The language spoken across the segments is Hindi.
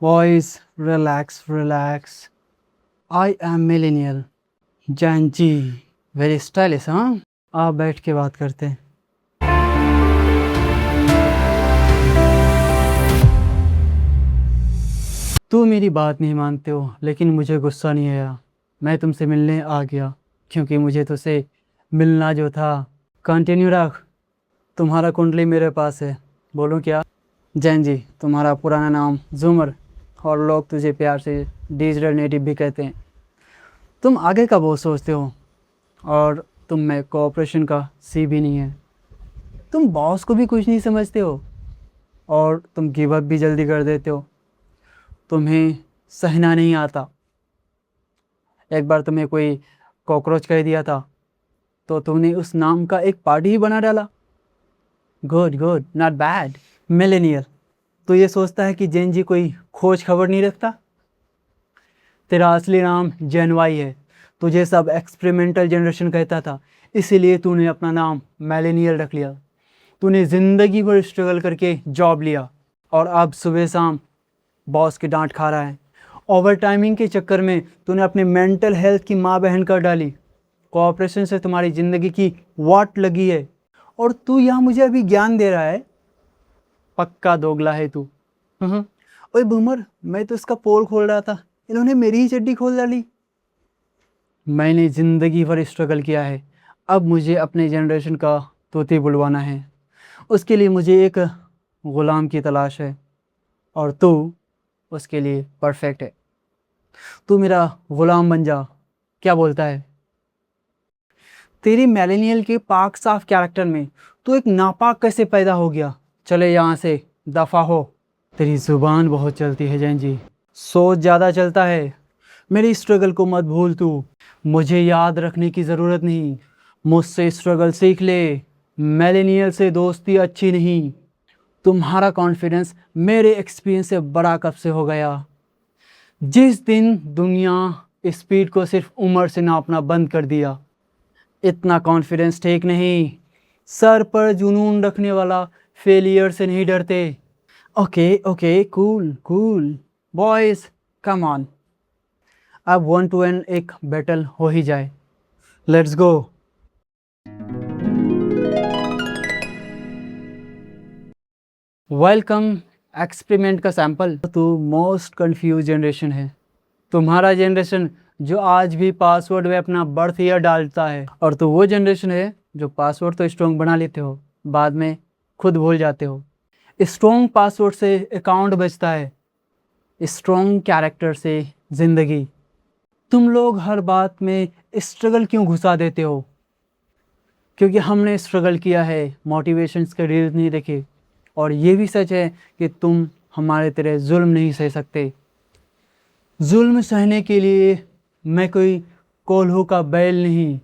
Boys, relax, relax. I am millennial. Gen Z. Very stylish, हाँ? आप बैठ के बात करते हैं। तू मेरी बात नहीं मानते हो, लेकिन मुझे गुस्सा नहीं आया। मैं तुमसे मिलने आ गया, क्योंकि मुझे तुझसे मिलना जो था। कंटिन्यू रख। तुम्हारा कुंडली मेरे पास है। बोलूँ क्या? जैन जी, तुम्हारा पुराना नाम झूमर, और लोग तुझे प्यार से डिजिटल नेटिव भी कहते हैं। तुम आगे का बहुत सोचते हो, और तुम में कोऑपरेशन का सी भी नहीं है। तुम बॉस को भी कुछ नहीं समझते हो, और तुम गिव अप भी जल्दी कर देते हो। तुम्हें सहना नहीं आता। एक बार तुम्हें कोई कॉकरोच कह दिया था, तो तुमने उस नाम का एक पार्टी ही बना डाला। Good good, not bad. Millennial, तो ये सोचता है कि जेन जी कोई खोज खबर नहीं रखता। तेरा असली नाम जेन वाई है। तुझे सब एक्सपेरिमेंटल जनरेशन कहता था, इसीलिए तूने अपना नाम मिलेनियल रख लिया। तूने ज़िंदगी भर स्ट्रगल करके जॉब लिया, और अब सुबह शाम बॉस की डांट खा रहा है। ओवर टाइमिंग के चक्कर में तूने अपने मेंटल हेल्थ की माँ बहन कर डाली। कोऑपरेशन से तुम्हारी ज़िंदगी की वाट लगी है, और तू यहाँ मुझे अभी ज्ञान दे रहा है। पक्का दोगला है तू। ओए बूमर, मैं तो इसका पोल खोल रहा था, इन्होंने मेरी ही चड्डी खोल डाली। मैंने ज़िंदगी भर स्ट्रगल किया है, अब मुझे अपने जनरेशन का तोती बुलवाना है। उसके लिए मुझे एक ग़ुलाम की तलाश है, और तू उसके लिए परफेक्ट है। तू मेरा ग़ुलाम बन जा। क्या बोलता है? तेरी मिलेनियल के पाक साफ कैरेक्टर में तू एक नापाक कैसे पैदा हो गया? चले यहाँ से, दफ़ा हो। तेरी ज़ुबान बहुत चलती है जैन जी, सोच ज़्यादा चलता है। मेरी स्ट्रगल को मत भूल तू। मुझे याद रखने की ज़रूरत नहीं। मुझसे स्ट्रगल सीख ले। मिलेनियल से दोस्ती अच्छी नहीं। तुम्हारा कॉन्फिडेंस मेरे एक्सपीरियंस से बड़ा कब से हो गया। जिस दिन दुनिया स्पीड को सिर्फ उम्र से नापना बंद कर दिया। इतना कॉन्फिडेंस ठीक नहीं। सर पर जुनून रखने वाला फेलियर से नहीं डरते। Okay okay, cool cool. Boys, come on. अब 1 to 1 एक बैटल हो ही जाए। Let's go. वेलकम। एक्सपेरिमेंट का सैंपल। तो मोस्ट कंफ्यूज जनरेशन है तुम्हारा जनरेशन, जो आज भी पासवर्ड में अपना बर्थ ईयर डालता है। और तो वो जनरेशन है जो पासवर्ड तो स्ट्रॉन्ग बना लेते हो, बाद में खुद भूल जाते हो। स्ट्रॉन्ग पासवर्ड से अकाउंट बचता है, स्ट्रॉन्ग कैरेक्टर से ज़िंदगी। तुम लोग हर बात में स्ट्रगल क्यों घुसा देते हो? क्योंकि हमने स्ट्रगल किया है, मोटिवेशंस के रील्स नहीं देखे। और ये भी सच है कि तुम हमारे तरह जुल्म नहीं सह सकते। जुल्म सहने के लिए मैं कोई कोल्हू का बैल नहीं।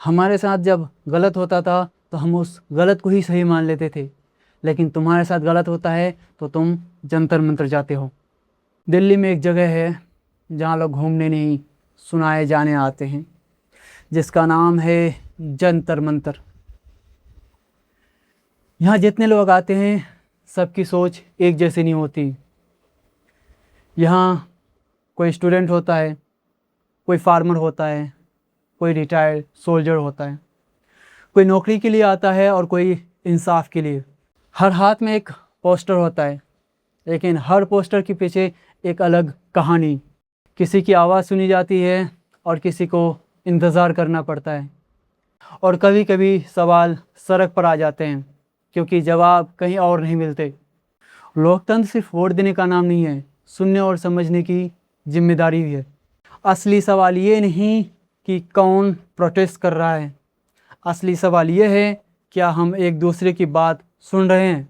हमारे साथ जब गलत होता था तो हम उस गलत को ही सही मान लेते थे, लेकिन तुम्हारे साथ गलत होता है तो तुम जंतर मंतर जाते हो। दिल्ली में एक जगह है जहाँ लोग घूमने नहीं, सुनाए जाने आते हैं, जिसका नाम है जंतर मंतर। यहाँ जितने लोग आते हैं सबकी सोच एक जैसी नहीं होती। यहाँ कोई स्टूडेंट होता है, कोई फार्मर होता है, कोई रिटायर्ड सोल्जर होता है, कोई नौकरी के लिए आता है और कोई इंसाफ के लिए। हर हाथ में एक पोस्टर होता है, लेकिन हर पोस्टर के पीछे एक अलग कहानी। किसी की आवाज़ सुनी जाती है और किसी को इंतज़ार करना पड़ता है। और कभी कभी सवाल सड़क पर आ जाते हैं, क्योंकि जवाब कहीं और नहीं मिलते। लोकतंत्र सिर्फ वोट देने का नाम नहीं है, सुनने और समझने की जिम्मेदारी भी है। असली सवाल ये नहीं कि कौन प्रोटेस्ट कर रहा है, असली सवाल ये है क्या हम एक दूसरे की बात सुन रहे हैं।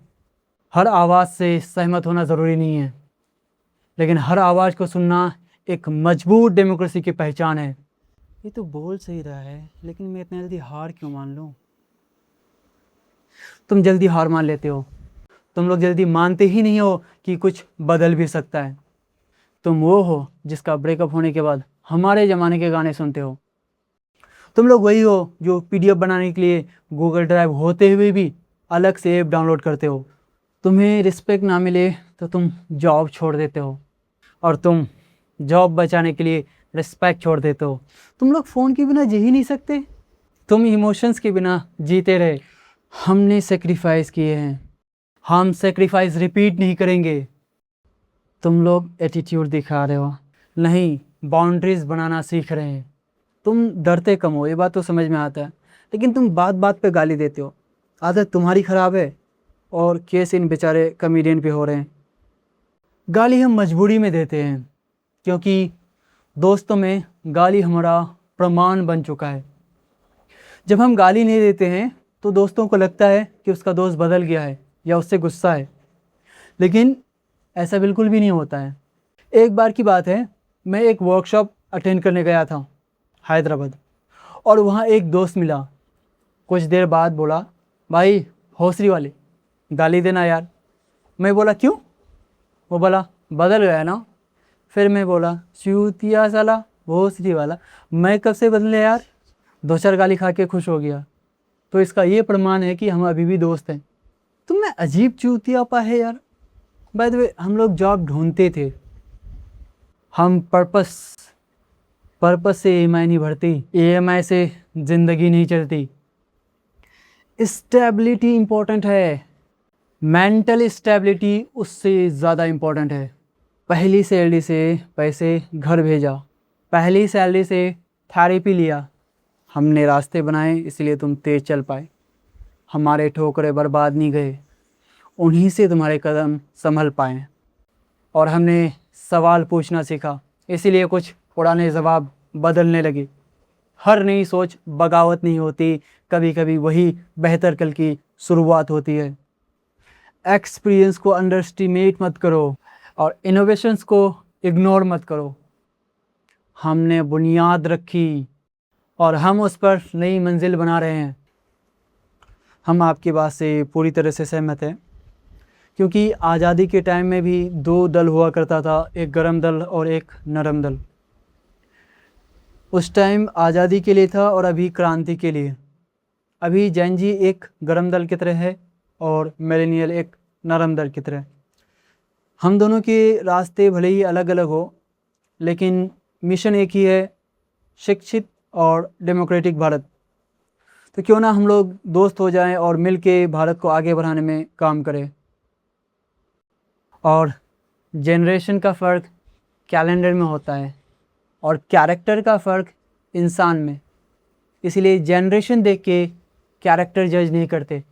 हर आवाज़ से सहमत होना ज़रूरी नहीं है, लेकिन हर आवाज़ को सुनना एक मजबूत डेमोक्रेसी की पहचान है। ये तो बोल सही रहा है, लेकिन मैं इतना जल्दी हार क्यों मान लूँ? तुम जल्दी हार मान लेते हो। तुम लोग जल्दी मानते ही नहीं हो कि कुछ बदल भी सकता है। तुम वो हो जिसका ब्रेकअप होने के बाद हमारे ज़माने के गाने सुनते हो। तुम लोग वही हो जो PDF बनाने के लिए गूगल ड्राइव होते हुए भी अलग से ऐप डाउनलोड करते हो। तुम्हें रिस्पेक्ट ना मिले तो तुम जॉब छोड़ देते हो। और तुम जॉब बचाने के लिए रिस्पेक्ट छोड़ देते हो। तुम लोग फ़ोन के बिना जी ही नहीं सकते, तुम इमोशंस के बिना जीते रहे। हमने सेक्रीफाइस किए हैं, हम सेक्रीफाइस रिपीट नहीं करेंगे। तुम लोग एटीट्यूड दिखा रहे हो, नहीं बाउंड्रीज बनाना सीख रहे हैं। तुम डरते कम हो, ये बात तो समझ में आता है, लेकिन तुम बात बात पे गाली देते हो। आदत तुम्हारी ख़राब है और केस इन बेचारे कॉमेडियन पे हो रहे हैं। गाली हम मजबूरी में देते हैं, क्योंकि दोस्तों में गाली हमारा प्रमाण बन चुका है। जब हम गाली नहीं देते हैं तो दोस्तों को लगता है कि उसका दोस्त बदल गया है या उससे गुस्सा है, लेकिन ऐसा बिल्कुल भी नहीं होता है। एक बार की बात है, मैं एक वर्कशॉप अटेंड करने गया था हैदराबाद, और वहाँ एक दोस्त मिला। कुछ देर बाद बोला, भाई भोसरी वाले गाली देना यार। मैं बोला क्यों? वो बोला बदल गया ना। फिर मैं बोला चूतिया साला भोसरी वाला, मैं कब से बदले यार? 2-4 गाली खा के खुश हो गया। तो इसका ये प्रमाण है कि हम अभी भी दोस्त हैं। तुम में अजीब चूतियापा है यार। बाय द वे, हम लोग जॉब ढूंढते थे, हम पर्पस से EMI नहीं भरती, EMI से ज़िंदगी नहीं चलती। स्टेबिलिटी इम्पोर्टेंट है, मेंटल स्टेबिलिटी उससे ज़्यादा इम्पोर्टेंट है। पहली सैलरी से पैसे घर भेजा, पहली सैलरी से थेरेपी लिया, हमने रास्ते बनाए इसलिए तुम तेज़ चल पाए। हमारे ठोकरे बर्बाद नहीं गए, उन्हीं से तुम्हारे कदम संभल पाए। और हमने सवाल पूछना सीखा, इसीलिए कुछ पुराने जवाब बदलने लगे। हर नई सोच बगावत नहीं होती, कभी कभी वही बेहतर कल की शुरुआत होती है। एक्सपीरियंस को अंडर एस्टिमेट मत करो और इनोवेशंस को इग्नोर मत करो। हमने बुनियाद रखी और हम उस पर नई मंजिल बना रहे हैं। हम आपकी बात से पूरी तरह से सहमत हैं, क्योंकि आज़ादी के टाइम में भी 2 दल हुआ करता था, एक गरम दल और एक नरम दल। उस टाइम आज़ादी के लिए था और अभी क्रांति के लिए। अभी जैन जी एक गरम दल की तरह है और मिलेनियल एक नरम दल की तरह। हम दोनों के रास्ते भले ही अलग अलग हो, लेकिन मिशन एक ही है, शिक्षित और डेमोक्रेटिक भारत। तो क्यों ना हम लोग दोस्त हो जाएं और मिल के भारत को आगे बढ़ाने में काम करें। और जनरेशन का फ़र्क कैलेंडर में होता है और कैरेक्टर का फ़र्क इंसान में। इसलिए जनरेशन देख के कैरेक्टर जज नहीं करते,